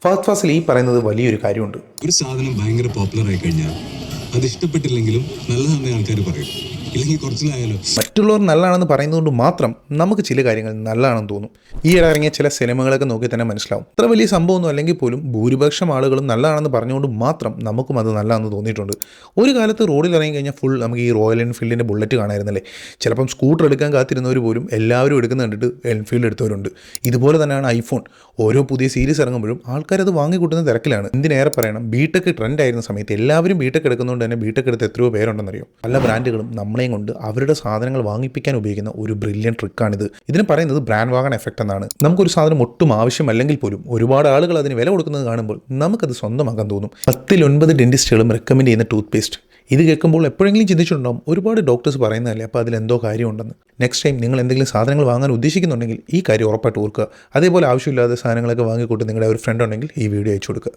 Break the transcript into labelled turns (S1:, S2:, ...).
S1: ഫഹദ് ഫാസിൽ ഈ പറയുന്നത് വലിയൊരു കാര്യമുണ്ട്.
S2: ഒരു സാധനം ഭയങ്കര പോപ്പുലർ ആയി കഴിഞ്ഞാൽ അത് ഇഷ്ടപ്പെട്ടില്ലെങ്കിലും നല്ലതാണെന്ന് ആൾക്കാർ പറയും. ഇല്ലെങ്കിൽ കുറച്ചിലായാലോ.
S1: മറ്റുള്ളവർ നല്ലതാണെന്ന് പറയുന്നതുകൊണ്ട് മാത്രം നമുക്ക് ചില കാര്യങ്ങൾ നല്ലതാണെന്ന് തോന്നും. ഈയിടെ ഇറങ്ങിയ ചില സിനിമകളൊക്കെ നോക്കി തന്നെ മനസ്സിലാവും. അത്ര വലിയ സംഭവമൊന്നും അല്ലെങ്കിൽ പോലും ഭൂരിപക്ഷം ആളുകളും നല്ലതാണെന്ന് പറഞ്ഞുകൊണ്ട് മാത്രം നമുക്കും അത് നല്ലതാണെന്ന് തോന്നിയിട്ടുണ്ട്. ഒരു കാലത്ത് റോഡിൽ ഇറങ്ങി കഴിഞ്ഞാൽ ഫുൾ നമുക്ക് ഈ റോയൽ എൻഫീൽഡിൻ്റെ ബുള്ളറ്റ് കാണായിരുന്നല്ലേ. ചിലപ്പം സ്കൂട്ടർ എടുക്കാൻ കാത്തിരുന്നവർ പോലും എല്ലാവരും എടുക്കുന്ന കണ്ടിട്ട് എൻഫീൽഡ് എടുത്തവരുണ്ട്. ഇതുപോലെ തന്നെയാണ് ഐഫോൺ. ഓരോ പുതിയ സീരീസ് ഇറങ്ങുമ്പോഴും ആൾക്കാരത് വാങ്ങിക്കൂട്ടുന്ന തിരക്കിലാണ്. എന്തിനേറെ പറയണം, ബിടെക് ട്രെൻഡ് ആയിരുന്ന സമയത്ത് എല്ലാവരും ബിടെക് എടുക്കുന്നതുകൊണ്ട് തന്നെ ബിടെക് എടുത്ത് എത്രയോ പേരുണ്ടെന്നറിയോ. പല ബ്രാൻഡുകളും നമ്മളെയും കൊണ്ട് അവരുടെ സാധനങ്ങൾ വാങ്ങിപ്പിക്കാൻ ഉപയോഗിക്കുന്ന ഒരു ബ്രില്യൻ ട്രിക്കാണിത്. ഇതിന് പറയുന്നത് ബ്രാൻഡ് വാഗൺ എഫക്റ്റ് എന്നാണ്. നമുക്കൊരു സാധനം ഒട്ടും ആവശ്യമല്ലെങ്കിൽ പോലും ഒരുപാട് ആളുകൾ അതിന് വില കൊടുക്കുന്നത് കാണുമ്പോൾ നമുക്കത് സ്വന്തമാക്കാൻ തോന്നും. 10-9 ഡെന്റിസ്റ്റുകളും റെക്കമെൻഡ് ചെയ്യുന്ന ടൂത്ത് പേസ്റ്റ്. ഇത് കേൾക്കുമ്പോൾ എപ്പോഴെങ്കിലും ചിന്തിച്ചിട്ടുണ്ടാവും, ഒരുപാട് ഡോക്ടേഴ്സ് പറയുന്നതല്ലേ, അപ്പോൾ അതിലെന്തോ കാര്യമുണ്ടെന്ന്. നെക്സ്റ്റ് ടൈം നിങ്ങൾ എന്തെങ്കിലും സാധനങ്ങൾ വാങ്ങാൻ ഉദ്ദേശിക്കുന്നുണ്ടെങ്കിൽ ഈ കാര്യം ഉറപ്പായിട്ട് ഓർക്കുക. അതേപോലെ ആവശ്യമില്ലാത്ത സാധനങ്ങളൊക്കെ വാങ്ങിക്കൂട്ട് നിങ്ങളുടെ ഒരു ഫ്രണ്ട് ഉണ്ടെങ്കിൽ ഈ വീഡിയോ അയച്ചു കൊടുക്കുക.